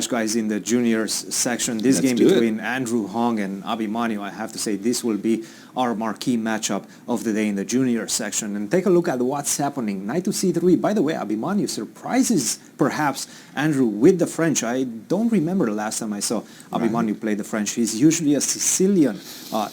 guys, in the juniors section. This game between Andrew Hong and Abhimanyu, I have to say this will be our marquee matchup of the day in the junior section. And take a look at what's happening. Knight to c3. By the way, Abhimanyu surprises perhaps Andrew with the French. I don't remember the last time I saw Abhimanyu play the French. He's usually a Sicilian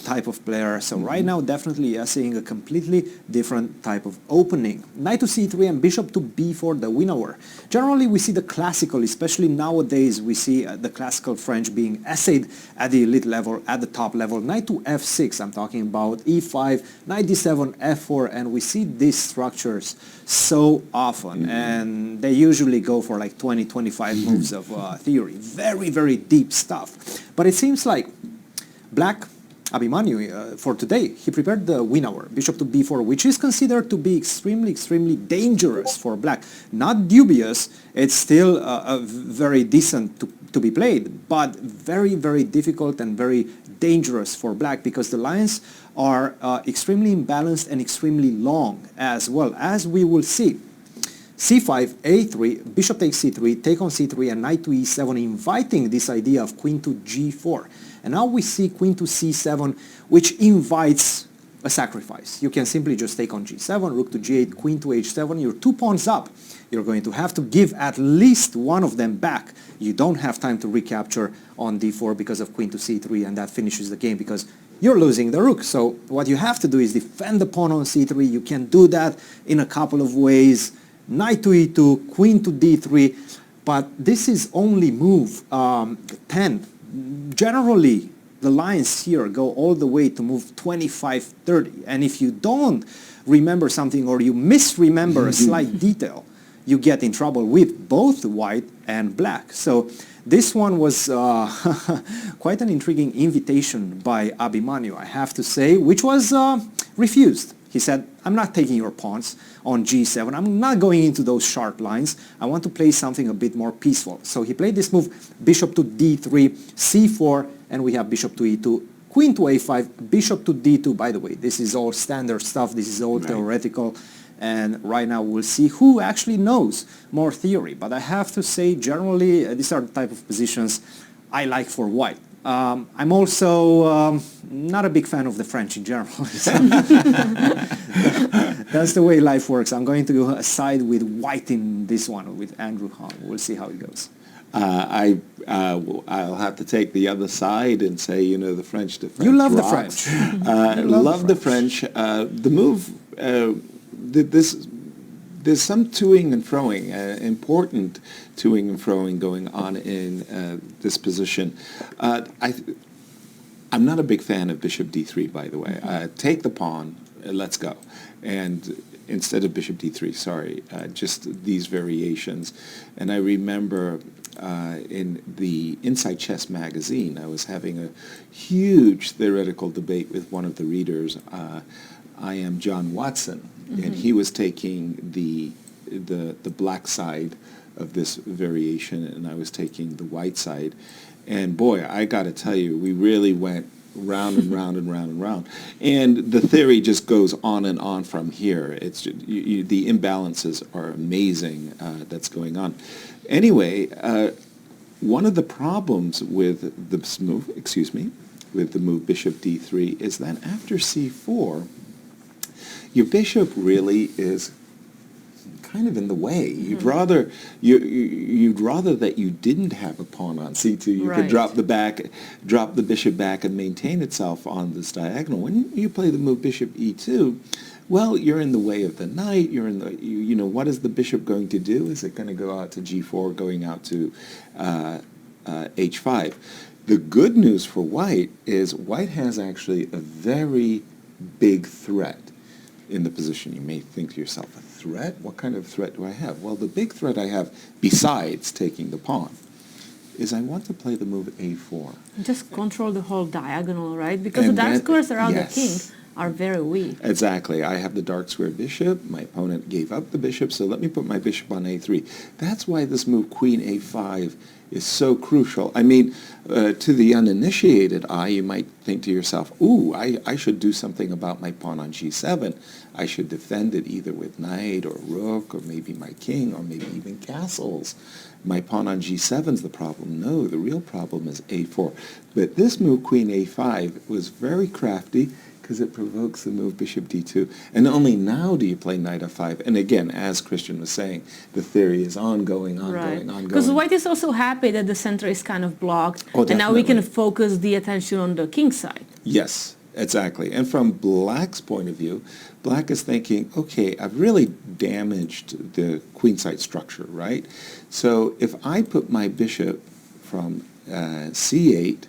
type of player. So right now, definitely seeing a completely different type of opening. Knight to c3 and bishop to b4, the winner. Generally, we see the classical, especially nowadays, we see the classical French being essayed at the elite level, at the top level. Knight to f6, I'm talking about e5, knight d7, f4, and we see these structures so often, and they usually go for like 20-25 moves of theory. Very, very deep stuff. But it seems like black, Abhimanyu, for today, he prepared the winner, bishop to b4, which is considered to be extremely, extremely dangerous for black. Not dubious, it's still very decent to be played, but very, very difficult and very dangerous for black because the lines are extremely imbalanced and extremely long as well, as we will see. c5, a3, bishop takes c3, take on c3, and knight to e7, inviting this idea of queen to g4. And now we see queen to c7, which invites a sacrifice. You can simply just take on g7, rook to g8, queen to h7, you're 2 pawns up. You're going to have to give at least one of them back. You don't have time to recapture on d4 because of queen to c3, and that finishes the game because you're losing the rook. So what you have to do is defend the pawn on c3. You can do that in a couple of ways. Knight to e2, queen to d3, but this is only move 10. Generally, the lines here go all the way to move 25, 30, and if you don't remember something or you misremember a slight detail, you get in trouble with both white and black. So this one was quite an intriguing invitation by Abhimanyu, I have to say, which was refused. He said, I'm not taking your pawns on g7. I'm not going into those sharp lines. I want to play something a bit more peaceful. So he played this move, bishop to d3, c4, and we have bishop to e2, queen to a5, bishop to d2. By the way, this is all standard stuff. This is all theoretical. And right now we'll see who actually knows more theory. But I have to say, generally, these are the type of positions I like for white. I'm also not a big fan of the French in general. That's the way life works. I'm going to side with white in this one, with Andrew Hong. We'll see how it goes. I'll have to take the other side and say, you know, the French You love rocks. the French. Love the French. The move, there's some toing and froing, important toing and froing going on in this position. I'm not a big fan of bishop d3, by the way. Take the pawn, let's go. And instead of bishop d3, sorry, just these variations. And I remember in the Inside Chess magazine, I was having a huge theoretical debate with one of the readers. I am John Watson, and he was taking the black side of this variation, and I was taking the white side. And boy, I got to tell you, we really went round and round and round and round. And the theory just goes on and on from here. It's just, the imbalances are amazing that's going on. Anyway, one of the problems with this move, with the move bishop d3 is that after c4, your bishop really is kind of in the way. You'd rather that you didn't have a pawn on c2. You could drop the bishop back and maintain itself on this diagonal. When you play the move bishop e2, well, you're in the way of the knight. You're in the you know, what is the bishop going to do? Is it going to go out to g4, going out to h5? The good news for white is white has actually a very big threat in the position. You may think to yourself, a threat? What kind of threat do I have? Well, the big threat I have, besides taking the pawn, is I want to play the move a4. Just control the whole diagonal, right? Because the dark squares around the king are very weak. Exactly. I have the dark square bishop. My opponent gave up the bishop, so let me put my bishop on a3. That's why this move queen a5 is so crucial. I mean, to the uninitiated eye, you might think to yourself, ooh, I should do something about my pawn on g7. I should defend it either with knight or rook or maybe my king or maybe even castles. My pawn on g7 is the problem. No, the real problem is a4. But this move, queen a5, was very crafty because it provokes the move bishop d2. And only now do you play knight f5. And again, as Christian was saying, the theory is ongoing. Because white is also happy that the center is kind of blocked. Oh, and now we can focus the attention on the king side. Yes, exactly. And from black's point of view, black is thinking, okay, I've really damaged the queenside structure, right? So if I put my bishop from c8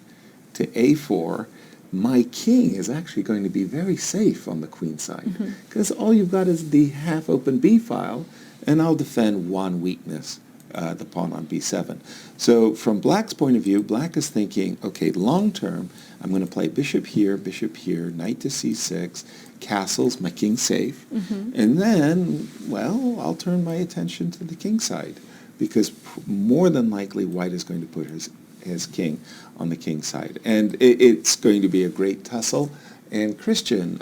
to a4, my king is actually going to be very safe on the queen side because all you've got is the half-open b file, and I'll defend one weakness, the pawn on b7. So from black's point of view, black is thinking, okay, long term, I'm going to play bishop here, knight to c6, castles, my king's safe, and then, well, I'll turn my attention to the king side because more than likely white is going to put his king on the king side. And it's going to be a great tussle. And Christian,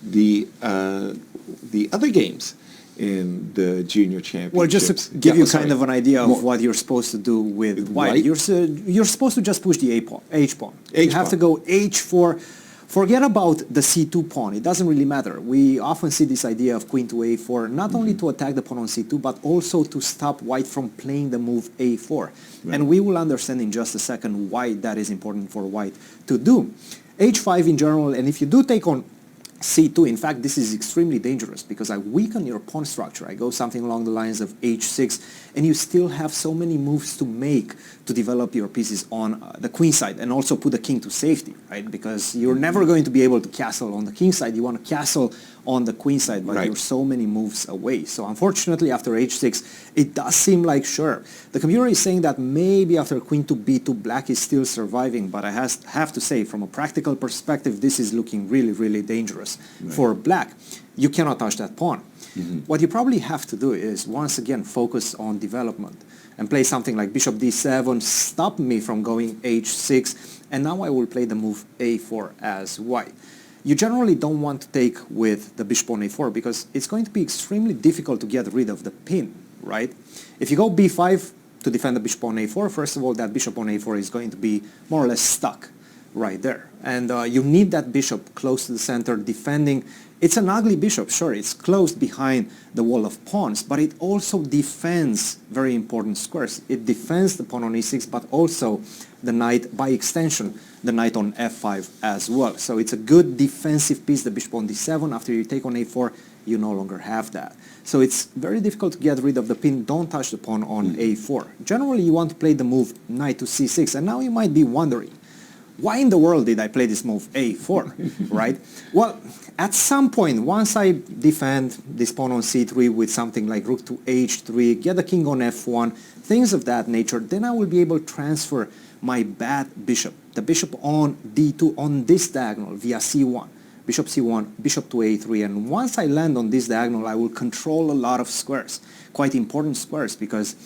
the other games in the junior championships. Well, just to give you kind of an idea of what you're supposed to do with white, you're supposed to just push the h pawn. You have to go h4. Forget about the c2 pawn. It doesn't really matter. We often see this idea of queen to a4, not only to attack the pawn on c2, but also to stop white from playing the move a4. Right. And we will understand in just a second why that is important for white to do. h5 in general, and if you do take on c2, in fact, this is extremely dangerous because I weaken your pawn structure. I go something along the lines of h6, and you still have so many moves to make to develop your pieces on the queen side and also put the king to safety, right? Because you're never going to be able to castle on the king side. You want to castle on the queen side, but you're so many moves away. So unfortunately, after h6, it does seem like, sure, the computer is saying that maybe after queen to b2, black is still surviving, but I have to say, from a practical perspective, this is looking really, really dangerous for black. You cannot touch that pawn. What you probably have to do is, once again, focus on development and play something like bishop d7, stop me from going h6, and now I will play the move a4 as white. You generally don't want to take with the bishop on a4 because it's going to be extremely difficult to get rid of the pin, right? If you go b5 to defend the bishop on a4, first of all, that bishop on a4 is going to be more or less stuck right there. And you need that bishop close to the center defending. It's an ugly bishop, sure, it's closed behind the wall of pawns, but it also defends very important squares. It defends the pawn on e6, but also the knight, by extension, the knight on f5 as well. So it's a good defensive piece, the bishop on d7. After you take on a4, you no longer have that. So it's very difficult to get rid of the pin. Don't touch the pawn on a4. Generally, you want to play the move knight to c6, and now you might be wondering, why in the world did I play this move a4, right? Well, at some point, once I defend this pawn on c3 with something like rook to h3, get the king on f1, things of that nature, then I will be able to transfer my bad bishop, the bishop on d2 on this diagonal via c1, bishop c1, bishop to a3, and once I land on this diagonal, I will control a lot of squares, quite important squares, because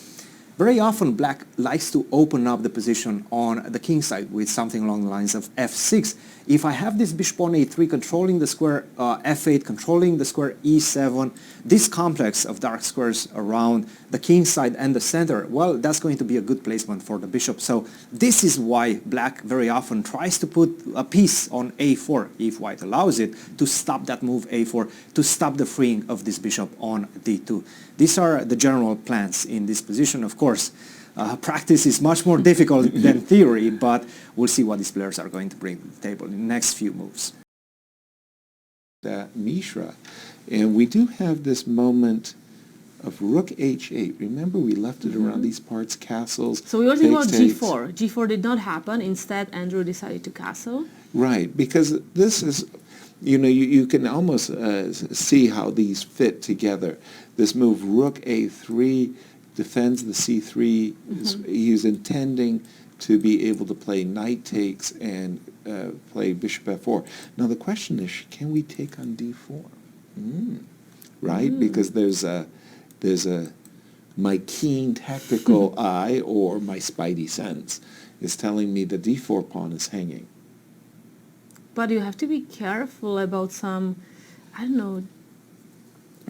very often black likes to open up the position on the king side with something along the lines of f6. If I have this bishop on a3 controlling the square f8, controlling the square e7, this complex of dark squares around the king side and the center, well, that's going to be a good placement for the bishop. So this is why black very often tries to put a piece on a4, if white allows it, to stop that move a4, to stop the freeing of this bishop on d2. These are the general plans in this position. Of course, practice is much more difficult than theory, but we'll see what these players are going to bring to the table in the next few moves. Mishra, and we do have this moment of rook h8. Remember, we left it around these parts, castles. So we were thinking about g4. g4 did not happen. Instead, Andrew decided to castle. Right, because this is, you know, you can almost see how these fit together. This move rook a3, defends the c3. He's intending to be able to play knight takes and play bishop f4. Now the question is, can we take on d4? Right? Because there's a my keen tactical eye or my spidey sense is telling me the d4 pawn is hanging. But you have to be careful about some, I don't know.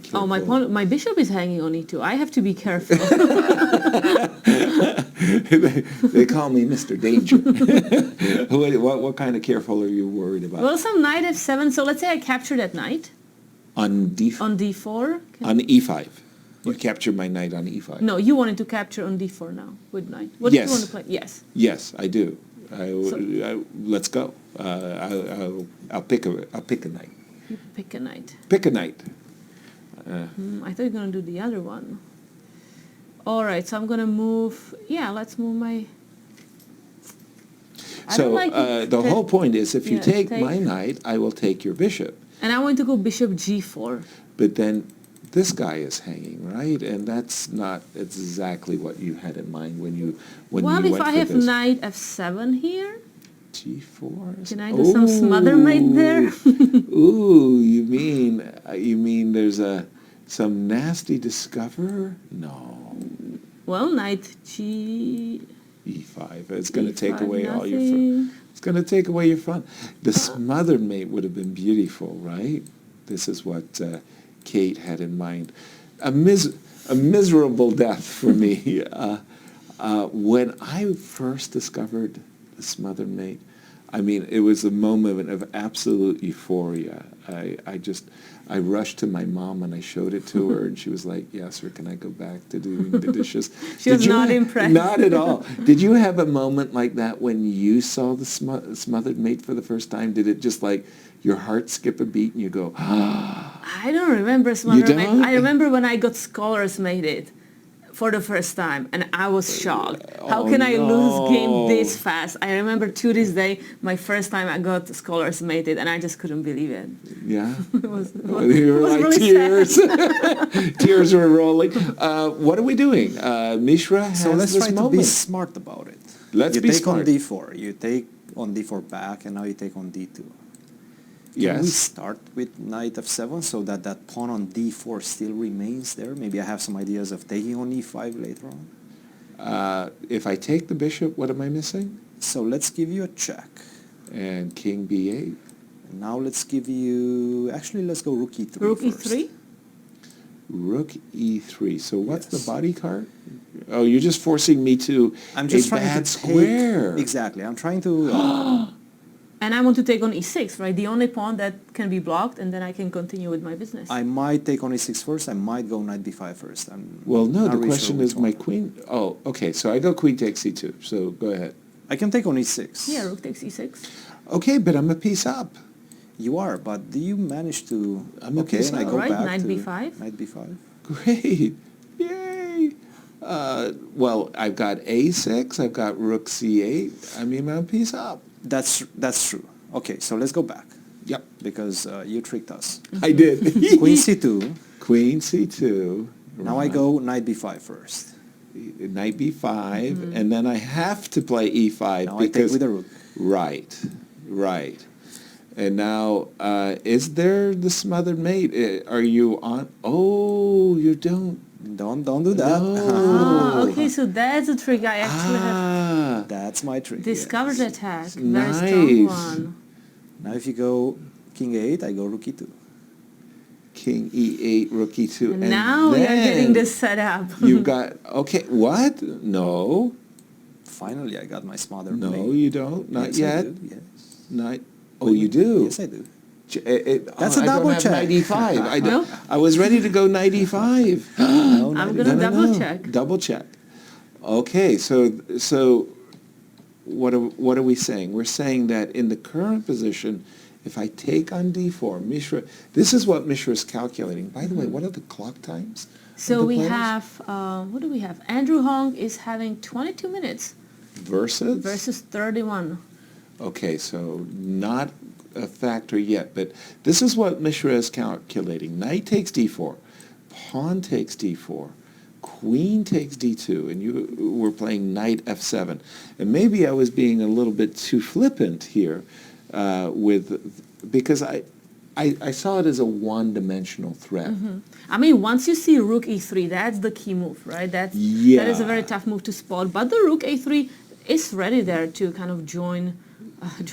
Careful. Oh, my bishop is hanging on e2. I have to be careful. They call me Mr. Danger. what kind of careful are you worried about? Well, some knight f7. So let's say I capture that knight. On d4? On d4. On e5. You capture my knight on e5. No, you wanted to capture on d4 now with knight. What do you want to play? Yes. Yes, I do. Let's go. I'll pick a knight. You pick a knight. Pick a knight. I thought you were going to do the other one. All right, so I'm going to move. Yeah, let's move my. The whole point is, if you take my knight, I will take your bishop. And I want to go bishop g4. But then this guy is hanging, right? And that's not exactly what you had in mind when you went for this. Well, if I have knight f7 here, g4. Can I do some smother mate there? Ooh, you mean there's some nasty discover? No. Well, knight g. e5. It's going to take away all your nothing. fun. It's going to take away your fun. The smothered mate would have been beautiful, right? This is what Kate had in mind. A miserable death for me. When I first discovered the smothered mate, I mean, it was a moment of absolute euphoria. I rushed to my mom and I showed it to her, and she was like, "Yes, sir, can I go back to doing the dishes?" She was not impressed. Not at all. Did you have a moment like that when you saw the smothered mate for the first time? Did it just like your heart skip a beat and you go, ah? I don't remember smothered mate. don't? I remember when I got scholars mated for the first time, and I was shocked. How can I lose game this fast? I remember to this day, my first time I got scholars mated, and I just couldn't believe it. Yeah. It was You were like really tears. sad. Tears were rolling. What are we doing? Mishra has So let's this try moment. to be smart about it. Let's be smart. You take on d4. You take on d4 back, and now you take on d2. Yes. Can we start with knight f7 so that that pawn on d4 still remains there? Maybe I have some ideas of taking on e5 later on. If I take the bishop, what am I missing? So let's give you a check. And king b8. And now let's give you... Actually, let's go rook e3 Rook first. e3? Rook e3. So what's Yes. the body card? Oh, you're just forcing me to I'm just a trying bad to square. take... Exactly. I'm trying to... And I want to take on e6, right? The only pawn that can be blocked, and then I can continue with my business. I might take on e6 first. I might go knight b5 first. Well, no, not the really question sure is which my one. queen. Oh, okay, so I go queen takes c2. So go ahead. I can take on e6. Yeah, rook takes e6. Okay, but I'm a piece up. You are, but do you manage to... I'm a piece and I up. go Right, back knight to b5. Knight b5. Great. Yay. Well, I've got a6. I've got rook c8. I mean, I'm a piece up. That's true. Okay, so let's go back. Yep. Because you tricked us. I did. Queen c2. Queen c2. Now I go knight b5 first. Knight b5, and then I have to play e5 Now I because take with a rook. Right. And now, is there the smothered mate? Are you on? Oh, you don't. Don't do that. Oh, okay, so that's a trick I actually have That's my trick. discovered. yes. Attack. Very Nice. strong one. Now if you go king a8, I go rook e2. King e8, rook e2, And now we are getting this set up. You got okay. What? No, Finally, I got my smothered no, mate. you don't. Not Yes, yet. I do, yes. Not. Oh, you do. Yes, I do. That's a double check. Knight e5. No. I was ready to go knight e5. No, I'm knight gonna e5. double check. Double check. Okay, so what are we saying? We're saying that in the current position, if I take on d4, Mishra, this is what Mishra is calculating. By the way, what are the clock times? of So the we players? have, what do we have? Andrew Hong is having 22 minutes versus 31. Okay, so not a factor yet, but this is what Mishra is calculating. Knight takes d4, pawn takes d4, queen takes d2, and you were playing knight f7. And maybe I was being a little bit too flippant here because I saw it as a one-dimensional threat. I mean, once you see rook e3, that's the key move, right? That is a very tough move to spot. But the rook a3 is ready there to kind of join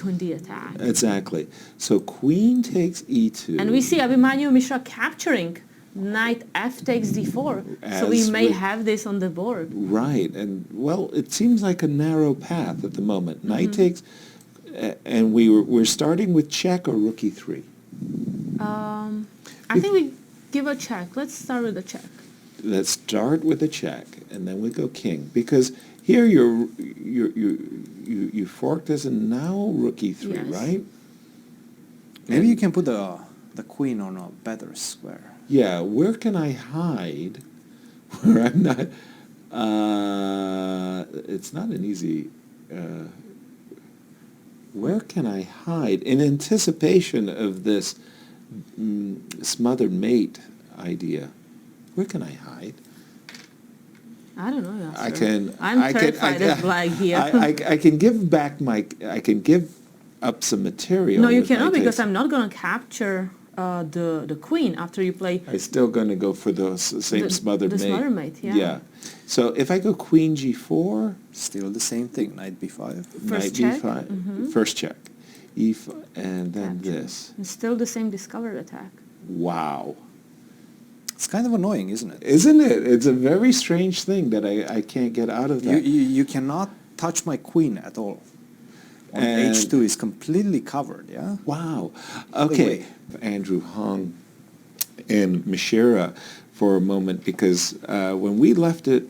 the attack. Exactly. So queen takes e2. And we see Abhimanyu Mishra capturing knight f takes d4. So we may have this on the board. Right. And, well, it seems like a narrow path at the moment. Knight takes, and we're starting with check or rook e3. I think we give a check. Let's start with a check. Let's start with a check, and then we go king, because here you forked as a now rook e3, Yes. right? Maybe you can put the queen on a better square. Yeah, where can I hide where I'm not? It's not an easy. Where can I hide in anticipation of this smothered mate idea? Where can I hide? I don't know, Yasser. I'm terrified of black here. I can give back I can give up some material. No, you cannot, because I'm not going to capture the queen after you play. I'm still going to go for the same smothered mate. The smothered mate, yeah. Yeah. So if I go queen g4, still the same thing. Knight b5. First knight check. b5, first check, e5, and then Capture. this. And still the same discovered attack. Wow. It's kind of annoying, isn't it? Isn't it? It's a very strange thing that I can't get out of that. You cannot touch my queen at all. On And h2 is completely covered, yeah? Wow. Okay. Andrew Hong and Mishra for a moment, because when we left it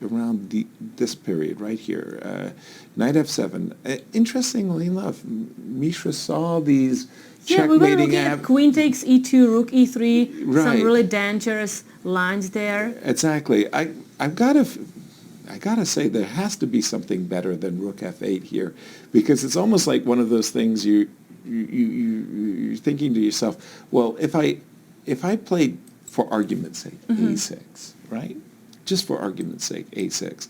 around this period right here, knight f7. Interestingly enough, Mishra saw these Yeah, we were checkmating looking at queen takes e2, rook e3, Right. some really dangerous lines there. Exactly. I gotta say there has to be something better than rook f8 here, because it's almost like one of those things you're thinking to yourself, well, if I played, for argument's sake, a6, right? Just for argument's sake, a6,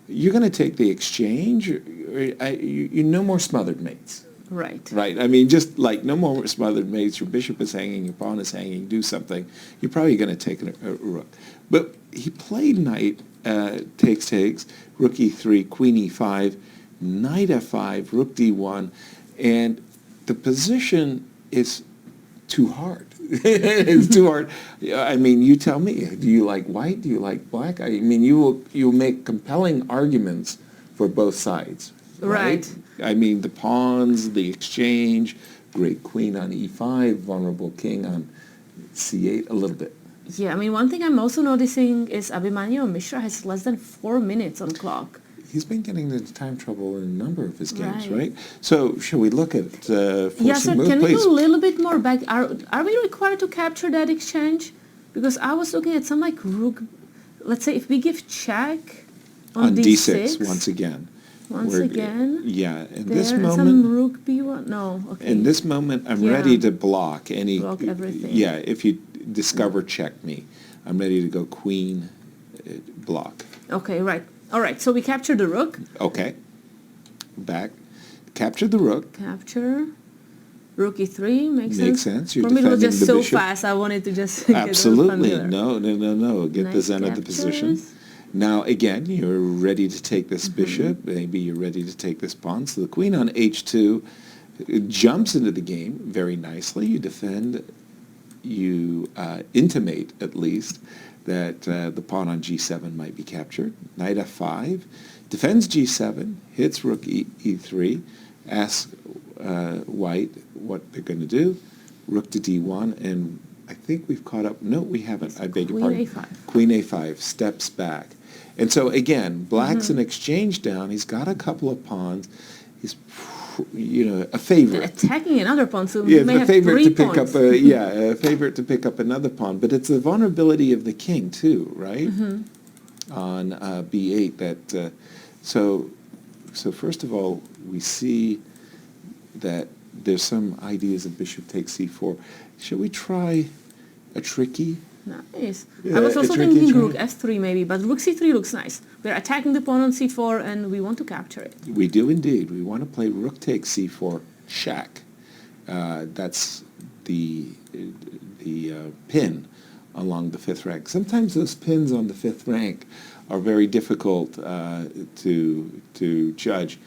you're going to take the exchange. You no more smothered mates. Right. Right. I mean, just like no more smothered mates. Your bishop is hanging, your pawn is hanging. Do something. You're probably going to take a rook. But he played knight takes, rook e3, queen e5, knight f5, rook d1, and the position is too hard. It's too hard. I mean, you tell me. Do you like white? Do you like black? I mean, you'll make compelling arguments for both sides. Right? I mean, the pawns, the exchange, great queen on e5, vulnerable king on c8, a little bit. Yeah, I mean, one thing I'm also noticing is Abhimanyu Mishra has less than 4 minutes on clock. He's been getting into time trouble in a number of his games, right? So, shall we look at forcing Yeah, so move, can we please? go a little bit more back? Are we required to capture that exchange? Because I was looking at some like rook, let's say if we give check on d6 once again. Once again? Yeah, in There, this and moment... some rook b1? No, okay. In this moment, I'm ready to block any... Block everything. Yeah, if you discover check me, I'm ready to go queen block. Okay, right. All right, so we capture the rook. Okay. Back. Capture the rook. Capture. Rook e3 makes sense. Makes sense. You're For me, it was defending just the so bishop. fast. I wanted to just Absolutely. get it familiar. No. Get the Knight zen of the position. captures. Now, again, you're ready to take this bishop. Maybe you're ready to take this pawn. So the queen on h2 jumps into the game very nicely. You defend. You intimate, at least, that the pawn on g7 might be captured. Knight f5, defends g7, hits rook e3, asks white what they're going to do. Rook to d1, and I think we've caught up. No, we haven't. I beg your pardon. Queen a5. Queen a5 steps back. And so, again, black's an exchange down. He's got a couple of pawns. He's, a favorite. Attacking another pawn, so Yeah, we may the have favorite 3 to pick pawns. up a favorite to pick up another pawn, but it's the vulnerability of the king too, right? On b8 that so first of all we see that there's some ideas of bishop takes c4. Shall we try a tricky Nice. Yeah, I was also it's tricky, thinking it's rook tricky. f3 maybe, but rook c3 looks nice. We're attacking the pawn on c4 and we want to capture it. We do indeed. We want to play rook takes c4 shack. That's the pin along the fifth rank. Sometimes those pins on the fifth rank are very difficult to judge.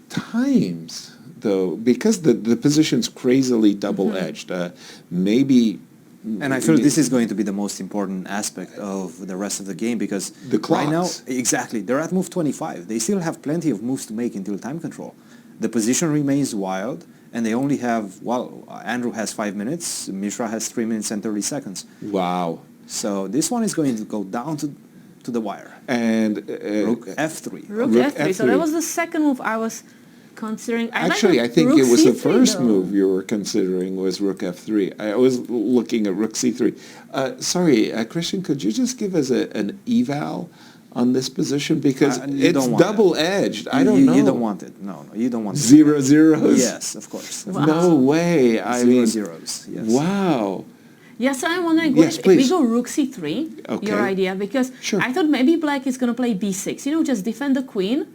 Times, though, because the position's crazily double-edged, maybe... And I feel this is going to be the most important aspect of the rest of the game because The right now, clocks. exactly, they're at move 25. They still have plenty of moves to make until time control. The position remains wild, and they only have, well, Andrew has 5 minutes, Mishra has 3 minutes and 30 seconds. Wow. So this one is going to go down to the wire. And... Rook f3. Rook Rook f3. So f3. that was the second move I was considering. Actually, like I think rook it was the c3 first though. move you were considering was rook f3. I was looking at rook c3. Sorry, Christian, could you just give us an eval on this position? Because You it's don't want it. double-edged. I don't know. You don't want it. No, you don't want it. Zero zeros? Yes, of course. Wow. No way. I mean, Zeros, yes. wow. Yes, I'm wondering Yes, if we please. go rook c3, Okay. your idea, because Sure. I thought maybe black is going to play b6, just defend the queen.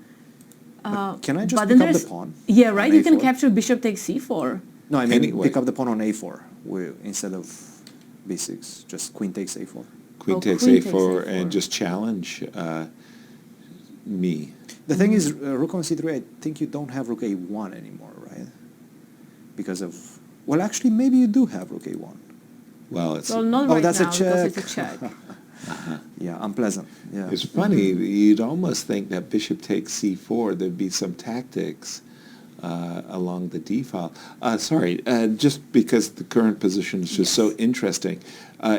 Can I just But then pick up the there's- pawn? Yeah, on right, you can A4? capture bishop takes c4. No, I mean Anyway. pick up the pawn on a4 instead of b6. Just queen takes a4. Queen Oh, takes queen a4 takes A4. and just challenge me. The thing is, rook on c3, I think you don't have rook a1 anymore, right? Because of... Well, actually, maybe you do have rook a1. Well, it's... Well, not Oh, right that's a now because it's a check. check. Yeah, unpleasant. Yeah. It's funny, you'd almost think that bishop takes c4, there'd be some tactics along the d file. Just because the current position is just so interesting.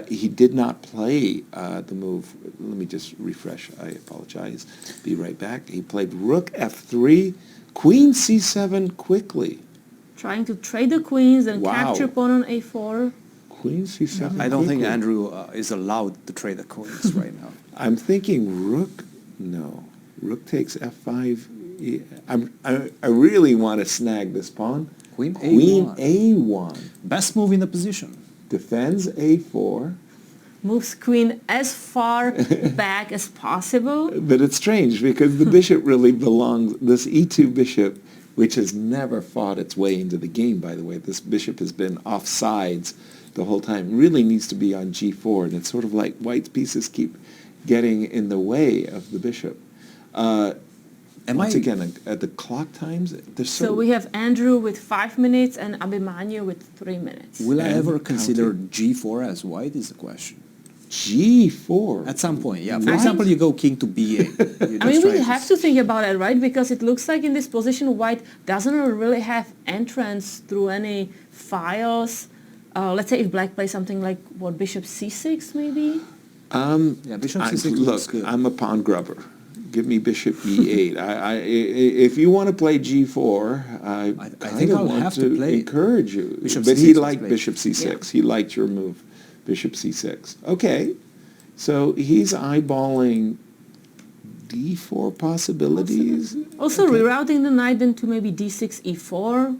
He did not play the move. Let me just refresh. I apologize. Be right back. He played rook f3, queen c7 quickly. Trying to trade the queens and Wow. capture pawn on a4. Queen c7 I don't think quickly. Andrew is allowed to trade the queens right now. I'm thinking rook, no. Rook takes f5. I really want to snag this pawn. Queen Queen A1. a1. Best move in the position. Defends a4. Moves queen as far back as possible. But it's strange because the bishop really belongs, this e2 bishop, which has never fought its way into the game, by the way. This bishop has been off sides the whole time, really needs to be on g4. And it's sort of like white's pieces keep getting in the way of the bishop. Once again, at the clock times, they're So we have Andrew with 5 minutes and Abhimanyu with 3 minutes. Will I And ever consider counting. g4 as white is the question. g4. At some point, yeah. For Right. example, you go king to b8. You I mean, just we try have to think about it, right? Because it looks like in this position, white doesn't really have entrance through any files. Let's say if black plays something like, what, bishop c6 maybe? Yeah, bishop c6 Look, looks good. I'm a pawn grubber. Give me bishop e8. If you want to play g4, I think I'll want have to play encourage you. bishop But c6 he was liked played. bishop c6. Yeah. He liked your move, bishop c6. Okay, so he's eyeballing d4 possibilities. Also Okay. rerouting the knight then to maybe d6, e4.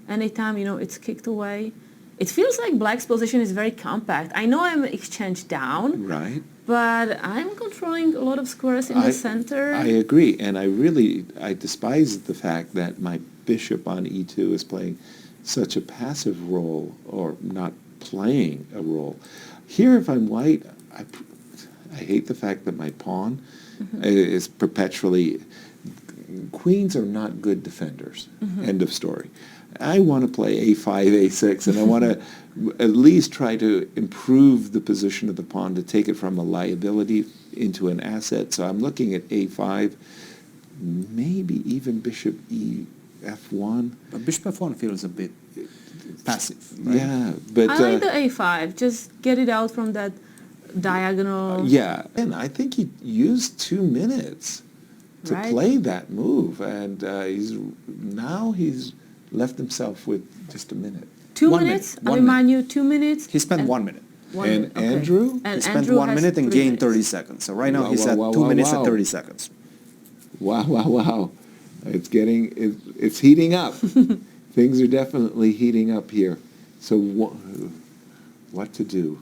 Anytime, it's kicked away. It feels like black's position is very compact. I know I'm exchange down, Right. but I'm controlling a lot of squares in the center. I agree, and I despise the fact that my bishop on e2 is playing such a passive role, or not playing a role. Here, if I'm white, I hate the fact that my pawn is perpetually... Queens are not good defenders. End of story. I want to play a5, a6, and I want to at least try to improve the position of the pawn to take it from a liability into an asset. So I'm looking at a5, maybe even bishop f1. But bishop f1 feels a bit passive, right? Yeah, but... I like the a5. Just get it out from that diagonal. yeah, and I think he used 2 minutes to Right. play that move, and he's left himself with just a minute. 2 1 minutes? minute, 1 minute. Abhimanyu, 2 minutes? He spent and 1 minute. And okay. Andrew? And He spent Andrew 1 has minute and 3 gained 30 minutes. seconds. So right now Wow, he's wow, at wow, 2 wow, minutes wow. and 30 seconds. Wow. It's heating up. Things are definitely heating up here. So what to do?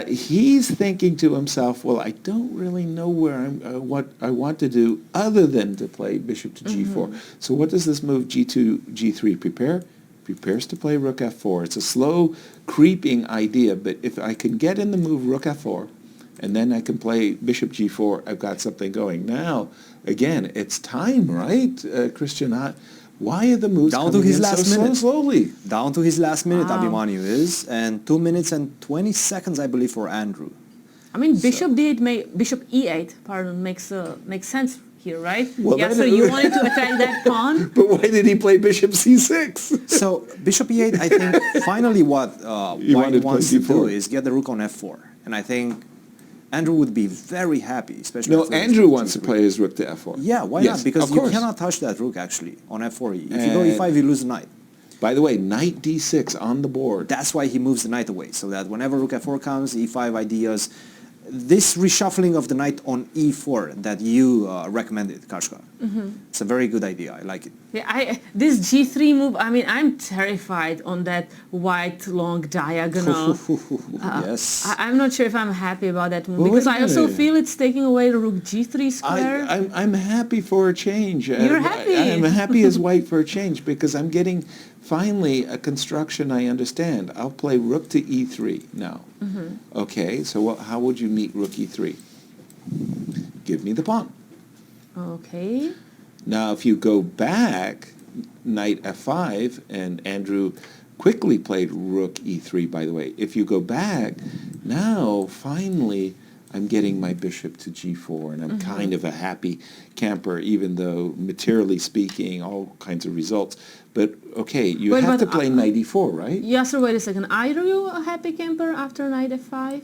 He's thinking to himself, well, I don't really know what I want to do other than to play bishop to g4. So what does this move g2, g3 prepare? Prepares to play rook f4. It's a slow creeping idea, but if I can get in the move rook f4, and then I can play bishop g4, I've got something going. Now, again, it's time, right, Christian? Why are the moves down coming to his in last so minute? Slowly? Down to his last minute, Wow. Abhimanyu is, and 2 minutes and 20 seconds, I believe, for Andrew. I mean, bishop d8, bishop e8, pardon, makes sense here, right? Well, yeah, then so it- you wanted to attack that pawn? But why did he play bishop c6? So bishop e8, I think finally what He White wanted to play wants to do d4. is get the rook on f4, and I think Andrew would be very happy, especially. No, after Andrew bishop wants to g3. play his rook to f4. Yeah, why Yes, not? Because of you course. cannot touch that rook actually on f4. If you go And- e5, you lose the knight. By the way, knight d6 on the board. That's why he moves the knight away, so that whenever rook f4 comes, e5 ideas. This reshuffling of the knight on e4 that you recommended, Kashka, it's a very good idea. I like it. Yeah, this g3 move, I mean, I'm terrified on that white long diagonal. Yes. I'm not sure if I'm happy about that move Well, because wait a I also minute. feel it's taking away the rook g3 square. I'm happy for a change. You're happy. I'm happy as white for a change because I'm getting finally a construction I understand. I'll play rook to e3 now. Okay, so how would you meet rook e3? Give me the pawn. Okay. Now, if you go back, knight f5, and Andrew quickly played rook e3, by the way. If you go back, now, finally, I'm getting my bishop to g4, and I'm kind of a happy camper, even though, materially speaking, all kinds of results. But, okay, you Wait, have to but, play knight e4, right? Yeah, so wait a second. Are you a happy camper after knight f5?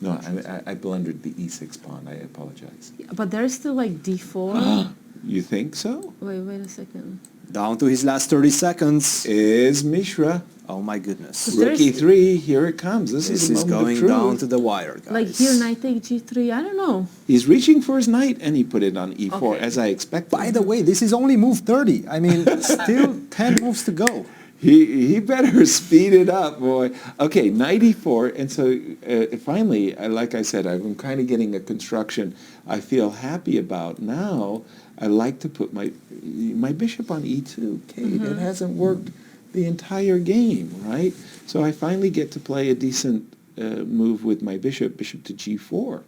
No, I blundered the e6 pawn. I apologize. But there's still like d4. You think so? Wait a second. Down to his last 30 seconds. Is Mishra. Oh my goodness. But Rook there's- e3, here it comes. This This is a is moment going of truth. down to the wire, guys. Like here, knight take g3. I don't know. He's reaching for his knight, and he put it on e4, Okay. as I expected. By the way, this is only move 30. I mean, still 10 moves to go. He better speed it up, boy. Okay, knight e4, and so finally, like I said, I'm kind of getting a construction I feel happy about. Now, I like to put my bishop on e2. Okay, that hasn't worked the entire game, right? So I finally get to play a decent move with my bishop to g4.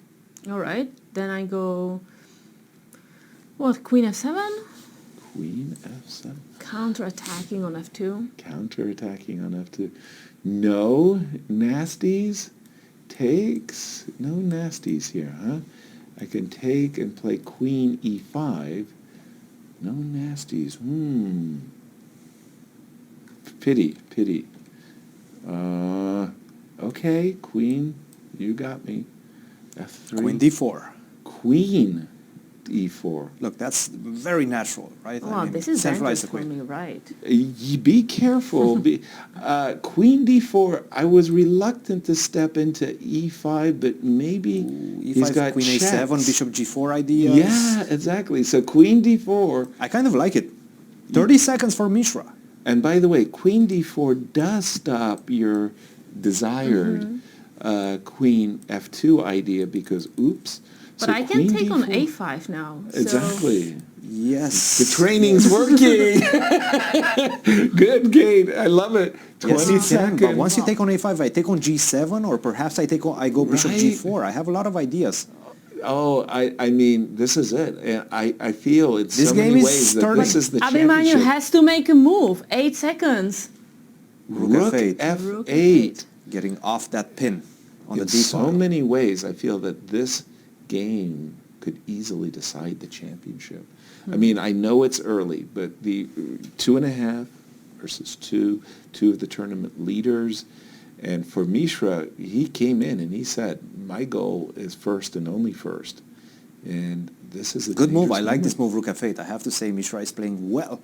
All right. Then I go, what, queen f7? Queen f7. Counter-attacking on f2. Counterattacking on f2. No nasties. Takes. No nasties here, huh? I can take and play queen e5. No nasties. Pity. Okay, queen, you got me. f3. Queen d4. Queen e4. Look, that's very natural, right? Oh, this is centralize dangerous the for queen. me, right? Be careful. Queen d4, I was reluctant to step into e5, but maybe he's E5, got queen checks. a7, bishop g4 ideas. Yeah, exactly. So queen d4, I kind of like it. 30 seconds for Mishra. and by the way, queen d4 does stop your desired queen f2 idea because, oops. But so I can queen take on d4 a5 now. So Exactly. Yes. The training's working. Good, Kate. I love it. 20 Yes, you can, seconds. but once you take on a5, I take on g7, or perhaps I go bishop Right. g4. I have a lot of ideas. Oh, I mean, this is it. And I feel it's This so game many is ways that turning. this is the Abhimanyu championship. has to make a move. 8 seconds. Rook f8. Rook f8. Getting off that pin on the In d so file. many ways, I feel that this game could easily decide the championship. I mean, I know it's early, but the 2.5 versus two of the tournament leaders. And for Mishra, he came in and he said, my goal is first and only first. And this is a Good move. dangerous I like moment. this move, rook f8. I have to say, Mishra is playing well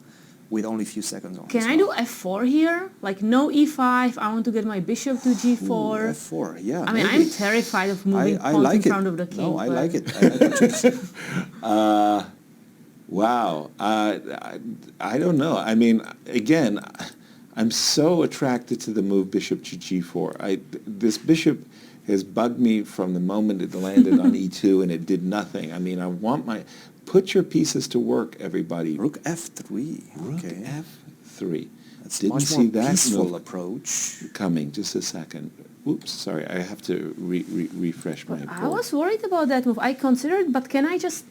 with only a few seconds on. Can as I do well. f4 here? Like no e5. I want to get my bishop to g4. Ooh, f4, yeah. I mean, maybe. I'm terrified of moving I pawns like in it. front of the king. No, I but- like it. I like what you're saying. Wow. I don't know. I mean, again, I'm so attracted to the move bishop to g4. This bishop has bugged me from the moment it landed on e2 and it did nothing. I mean, I want my... Put your pieces to work, everybody. Rook f3. Rook Okay. f3. That's Didn't much see more that peaceful move approach. coming. Just a second. Oops, sorry. I have to refresh my I board. was worried about that move. I considered, but can I just...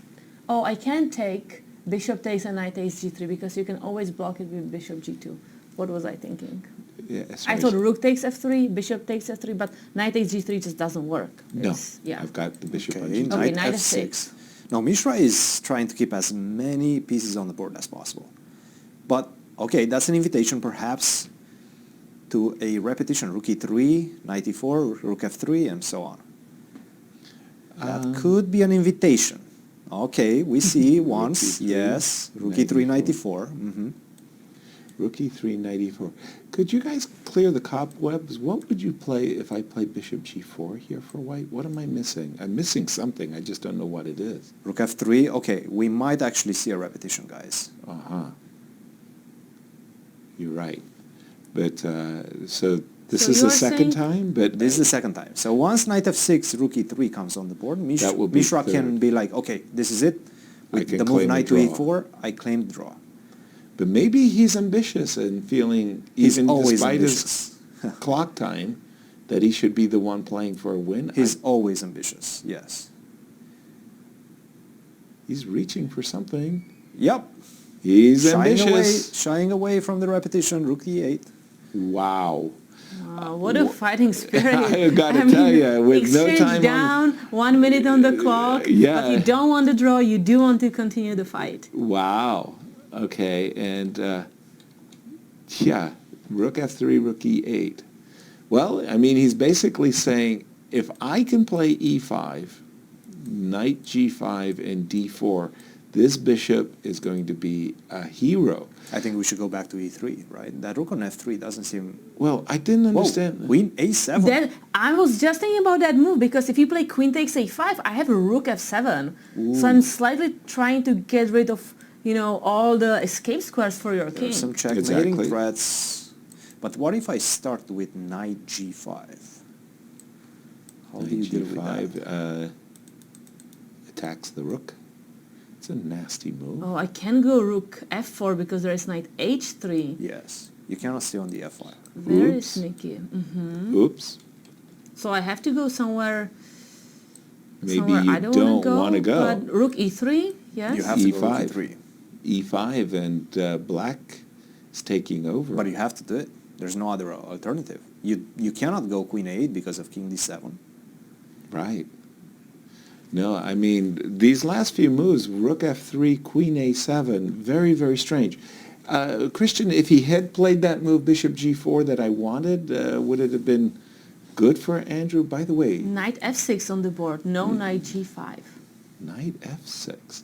Oh, I can't take bishop takes and knight takes g3 because you can always block it with bishop g2. What was I thinking? Yeah, I sorry. thought rook takes f3, bishop takes f3, but knight takes g3 just doesn't work. No, Yeah. I've got the bishop on Okay, g2. Okay, knight knight f6. f6. Now, Mishra is trying to keep as many pieces on the board as possible. But, okay, that's an invitation perhaps to a repetition. Rook e3, knight e4, rook f3, and so on. That could be an invitation. Okay, we see once, e3, yes, rook knight e3, knight e4. e4. Rook e3, knight e4. Could you guys clear the cobwebs? What would you play if I play bishop g4 here for white? What am I missing? I'm missing something. I just don't know what it is. Rook f3, okay, we might actually see a repetition, guys. Uh-huh. You're right. But, so this So is the you're second saying- time, but... This is the second time. So once knight f6, rook e3 comes on the board, That will be Mishra can third. be like, okay, this is it. With can the move claim a knight to draw. e4, I claim the draw. But maybe he's ambitious and feeling, He's even always despite ambitious. his clock time, that he should be the one playing for a win. He's always ambitious, yes. He's reaching for something. Yep. He's Shying ambitious. away from the repetition, rook e8. Wow. Wow, what a fighting spirit. I gotta tell ya, with no exchange time on- down, 1 minute on the clock, Yeah. but you don't want to draw, you do want to continue the fight. Wow. Okay, and yeah, rook f3, rook e8. Well, I mean, he's basically saying, if I can play e5, knight g5, and d4, this bishop is going to be a hero. I think we should go back to e3, right? That rook on f3 doesn't seem... Well, I didn't Whoa, understand. queen a7. Then I was just thinking about that move because if you play queen takes a5, I have a rook f7. So I'm slightly trying to get rid of, you know, all the escape squares for your king. There's some checkmating Exactly. threats. But what if I start with knight g5? How do you Knight deal with that? g5 attacks the rook. It's a nasty move. Oh, I can go rook f4 because there is knight h3. Yes. You cannot stay on the f1. Very Oops. sneaky. Oops. So I have to go somewhere. Maybe somewhere you I don't don't want to go. But rook e3, yes. You have to go E5. rook e3. e5 and black is taking over. But you have to do it. There's no other alternative. You cannot go queen a8 because of king d7. Right. No, I mean, these last few moves, rook f3, queen a7, very, very strange. Christian, if he had played that move, bishop g4, that I wanted, would it have been good for Andrew? By the way, Knight f6 on the board, no knight g5. knight f6.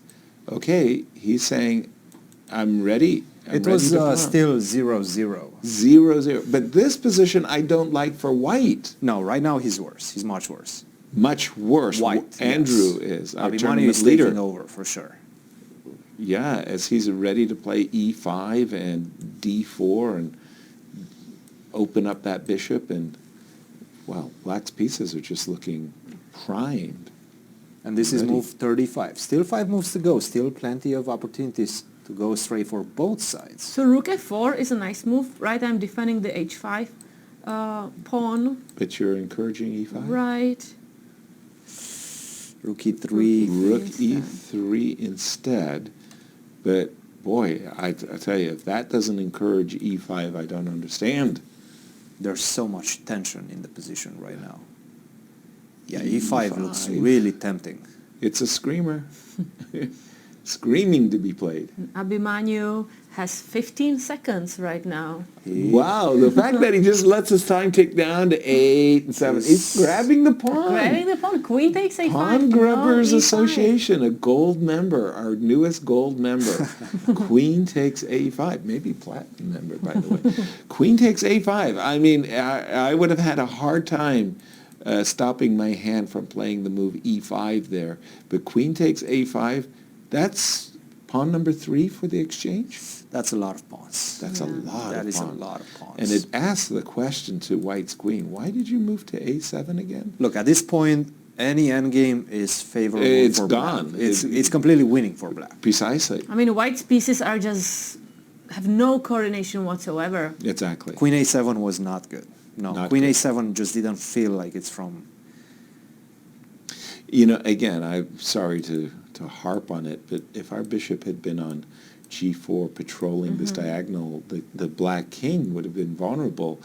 Okay, he's saying, I'm ready. I'm It ready was to pawn. still 0-0. 0-0. But this position I don't like for white. No, right now he's worse. He's much worse. Much worse. White, Andrew yes. is our Abhimanyu tournament is leader. taking over for sure. Yeah, as he's ready to play e5 and d4 and open up that bishop, and well, black's pieces are just looking primed. And this is Ready. move 35. Still 5 moves to go. Still plenty of opportunities to go straight for both sides. So rook f4 is a nice move, right? I'm defending the h5 pawn, But you're encouraging e5? right? Rook e3. Rook Instead. e3 instead. But boy, I tell you, if that doesn't encourage e5, I don't understand. There's so much tension in the position right now. Yeah, e5 looks E5. really tempting. It's a screamer. Screaming to be played. Abhimanyu has 15 seconds right now. Wow, the fact that he just lets his time tick down to 8 and 7. He's grabbing the pawn. Grabbing the pawn, queen takes a5. Pawn no Grubbers e5. Association, a gold member, our newest gold member. Queen takes a5, maybe platinum member, by the way. Queen takes a5. I mean, I would have had a hard time stopping my hand from playing the move e5 there. But queen takes a5, that's Pawn number 3 for the exchange? That's a lot of pawns. That's a lot That of is a pawns. lot of pawns. And it asks the question to White's queen, why did you move to a7 again? Look, at this point, any endgame is favorable It's for gone. black. It's completely winning for black. Precisely. I mean, White's pieces are just have no coordination whatsoever. Exactly. Queen a7 was not good. No, Not Queen good. a7 just didn't feel like it's from... You know, again, I'm sorry to harp on it, but if our bishop had been on g4 patrolling this diagonal, the black king would have been vulnerable.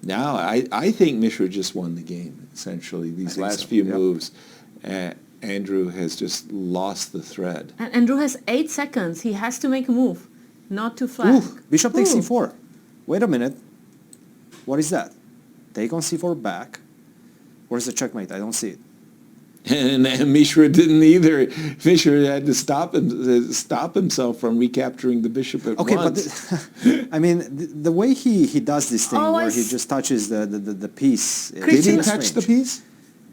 Now, I think Mishra just won the game, essentially. These last so, few yep. moves, Andrew has just lost the thread. And Andrew has 8 seconds. He has to make a move, not to flag. Ooh, bishop takes Ooh. c4. Wait a minute. What is that? Take on c4 back. Where's the checkmate? I don't see it. And Mishra didn't either. Mishra had to stop himself from recapturing the bishop at Okay, once. but I mean, the way he does this thing, Oh, where he just touches the piece. Did he Christian- touch the piece?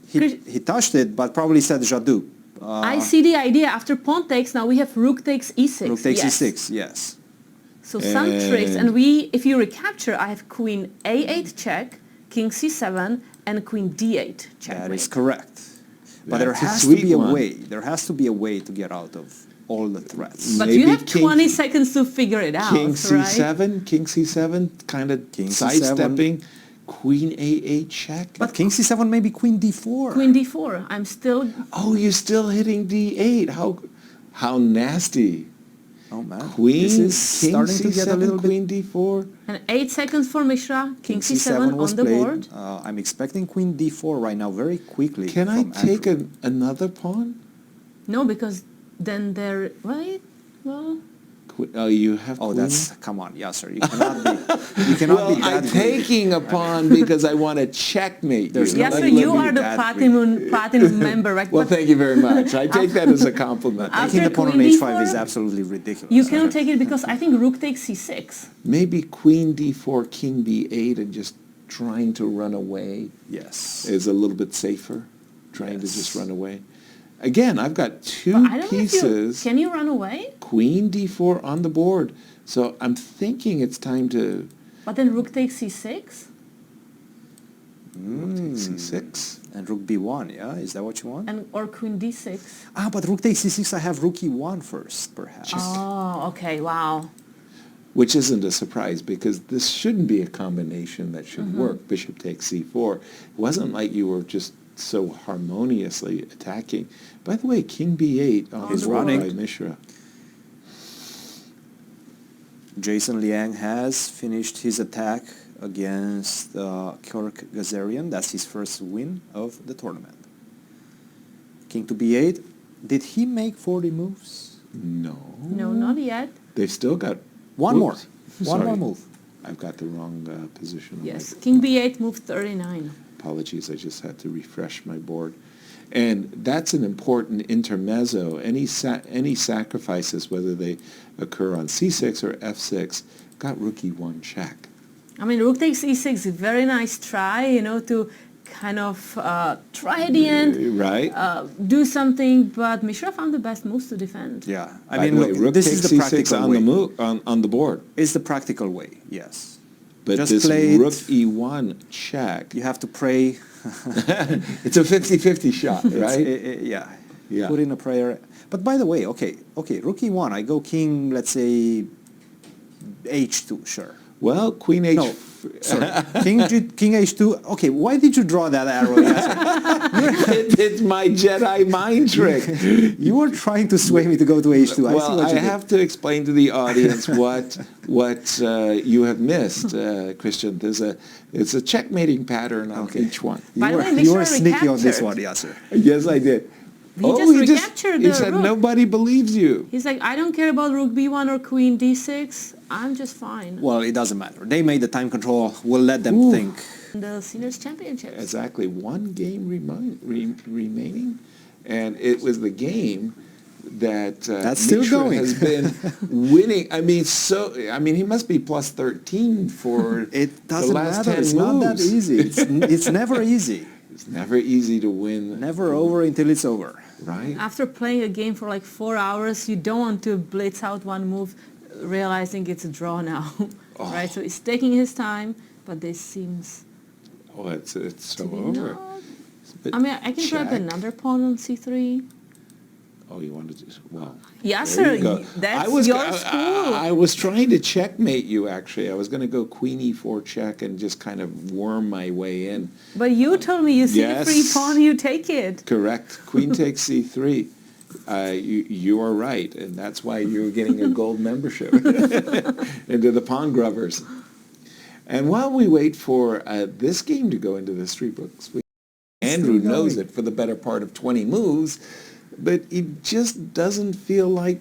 He touched it, but probably said Jadu. I see the idea. After pawn takes, now we have rook takes e6. Rook takes yes. e6, yes. So some tricks, and And- if you recapture, I have queen a8 check, king c7, and queen d8 check. That is correct. But there That's a has to sweet be a one. way. There has to be a way to get out of all the threats. But Maybe you have king- 20 seconds to figure it out, King right? c7, king c7, kind of King C7. sidestepping. Queen a8 check. But king c7, maybe queen d4. Queen d4. I'm still... Oh, you're still hitting d8. How nasty. Oh man, Queen, this is king starting c7, to get a little bit. queen d4. And 8 seconds for Mishra. King c7 was on the played. board. I'm expecting queen d4 right now very quickly. Can I from take Andrew. another pawn? No, because then there... Wait, well... Oh, you have Oh, queen? that's come on, Yasser. You cannot be. You cannot Well, be that I'm greedy. taking a pawn because I want to checkmate There's you. no Yes, Let- so let you me are the that platinum member, right? Well, But thank you very much. I take that as a compliment. After Taking the pawn on queen h5 d4, is absolutely ridiculous. you cannot take it because I think rook takes c6. Maybe queen d4, king b8, and just trying to run away Yes. is a little bit safer. Trying to just run away. Again, I've got two But I don't pieces. know if you... Can you run away? Queen d4 on the board. So I'm thinking it's time to But then rook takes c6? take c6. And rook b1, yeah? Is that what you want? Or queen d6? Ah, but rook takes c6, I have rook e1 first, perhaps. Oh, okay, wow. Which isn't a surprise because this shouldn't be a combination that should work. Bishop takes c4. It wasn't like you were just so harmoniously attacking. By the way, king b8 on He's the board running. by Mishra. Jason Liang has finished his attack against Kirk Gazarian. That's his first win of the tournament. King to b8. Did he make 40 moves? No. No, not yet. They've still got... One more. Whoops. One Sorry. more move. I've got the wrong position. on Yes, my- king b8, move 39. Apologies, I just had to refresh my board. And that's an important intermezzo. Any sacrifices, whether they occur on c6 or f6, got rook e1 check. I mean, rook takes e6 is a very nice try, to kind of try at the end, Right? do something, but Mishra found the best moves to defend. Yeah. I By mean, the way, look, rook this takes is the c6 practical on way. the move, on the board. It's the practical way, yes. But Just this play it. rook e1 check, You have to pray. it's a 50-50 shot, right? Yeah. Yeah. Put in a prayer. But by the way, okay, rook e1, I go king, let's say, h2, sure. Well, queen h... No, sorry. King h2. Okay, why did you draw that arrow? Yasser? It's my Jedi mind trick. You were trying to sway me to go to h2. I see Well, what I you did. have to explain to the audience what you have missed, Christian. It's a checkmating pattern on Okay. each one. By the way, You were Mishra sneaky on this recaptured. one, Yasser. Yes, I did. He just recaptured he the said rook. nobody believes you. He's like, I don't care about rook b1 or queen d6. I'm just fine. Well, it doesn't matter. They made the time control. We'll let them Ooh. think. The seniors championships. Exactly. One game remaining, and it was the game that That's still Mishra going. has been winning. I mean, he must be plus 13 for It the doesn't last matter. 10 It's moves. not that easy. It's never easy. It's never easy to win. Never over until it's over. right? After playing a game for like 4 hours, you don't want to blitz out one move, realizing it's a draw now, right? So he's taking his time, but this seems Oh, it's so to be over. not. But I mean, I can grab check. another pawn on c3. Oh, you wanted to? Well, Yes, there sir. you go. That's your school. I was trying to checkmate you. Actually, I was going to go Queen E4 check and just kind of worm my way in. But you told me you see the free Yes. pawn, you take it. Correct. Queen takes C3. You are right, and that's why you're getting a gold membership into the Pawn Grubbers. And while we wait for this game to go into the street books, Andrew knows it for the better part of 20 moves, but he just doesn't feel like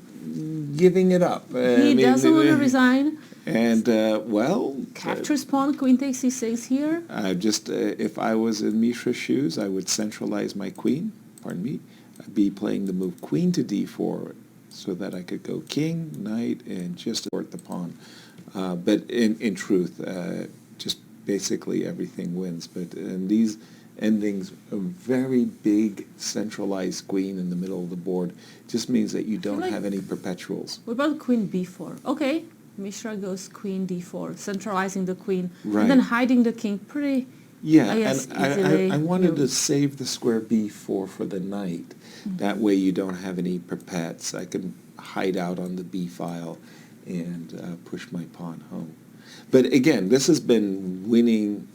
giving it up. He doesn't want to resign. And, well... Captures pawn, queen takes c6 here. If I was in Mishra's shoes, I would centralize my queen, pardon me. I'd be playing the move queen to d4 so that I could go king, knight, and just support the pawn. But in truth, just basically everything wins. But in these endings, a very big centralized queen in the middle of the board just means that you don't have any perpetuals. What about queen b4? Okay, Mishra goes queen d4, centralizing the queen, Right. and then hiding the king pretty, Yeah, I guess, and easily. I wanted to save the square b4 for the knight. That way you don't have any perpets. I can hide out on the b file and push my pawn home. But again, this has been winning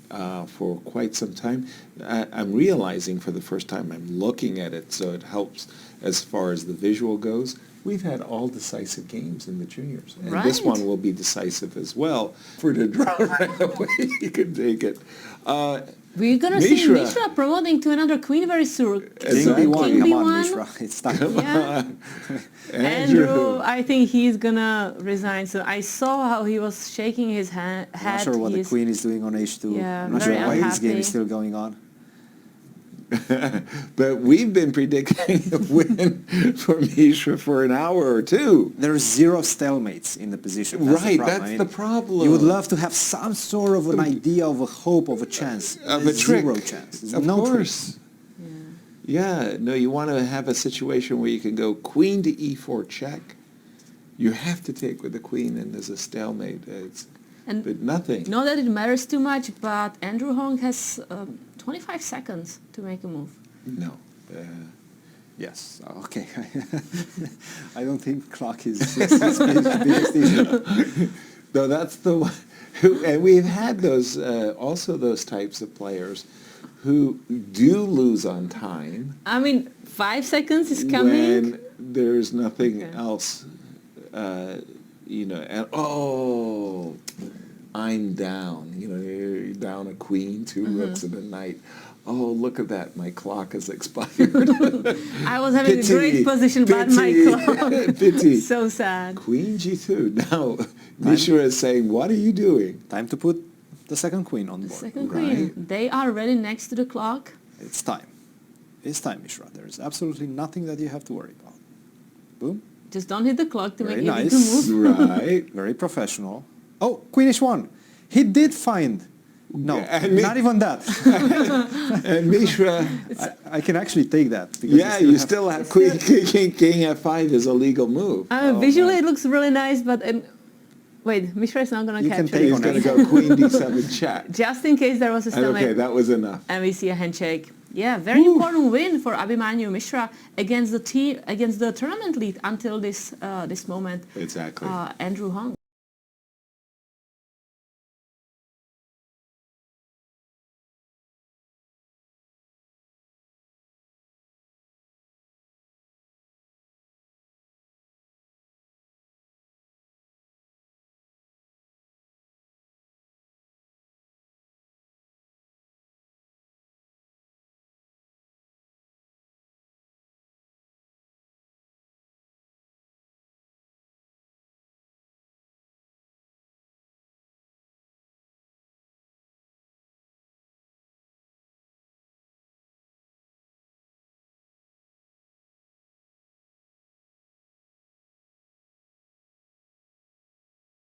for quite some time. I'm realizing for the first time I'm looking at it, so it helps as far as the visual goes. We've had all decisive games in the juniors, and this Right. one will be decisive as well. For the draw right away, you can take it. we're gonna see Mishra. Mishra promoting to another queen very soon. Exactly. King B1, King come on, B1. Mishra. It's time. Yeah. Andrew, I think he's gonna resign. So I saw how he was shaking his head. I'm not sure what the He's- queen is doing on H2. Yeah, I'm not sure very why this game unhappy. is still going on. But we've been predicting a win for Mishra for an hour or two. There's 0 stalemates in the position. That's Right, the problem. that's the problem. You would love to have some sort of an idea of a hope, of a chance. Of a There's trick. 0 chance. There's Of no trick. course. Yeah, no, you want to have a situation where you can go queen to e4 check. You have to take with the queen, and there's a stalemate. And But nothing. not that it matters too much, but Andrew Hong has 25 seconds to make a move. No. Yes, okay. I don't think clock is his biggest issue. No, that's the one. And we've had those, also those types of players who do lose on time I mean, 5 seconds is coming. when there's nothing Okay. else, and I'm down. You're down a queen, 2 rooks, and a knight. Oh, look at that! My clock has expired. I was having a great position, but my clock. Pity. So sad. Queen G2. Now, Mishra is saying, "What are you doing?" Time to put the second queen on The board. second Right. queen. They are ready next to the clock. It's time. It's time, Mishra. There's absolutely nothing that you have to worry about. Boom. Just don't hit the clock to Very make it nice. to move. Right. Very professional. Oh, queen h1. He did find. No, And not even that. And Mishra, I can actually take that. Because yeah, you still have Queen King F5 is a legal move. Visually, it looks really nice, but wait, Mishra is not going to You can capture take it. He's on going to it. go Queen D7 check. Just in case there was a And stalemate. okay, that was enough. And we see a handshake. Yeah, very important win for Abhimanyu Mishra against the team, against the tournament lead until this moment. Exactly. Andrew Hong.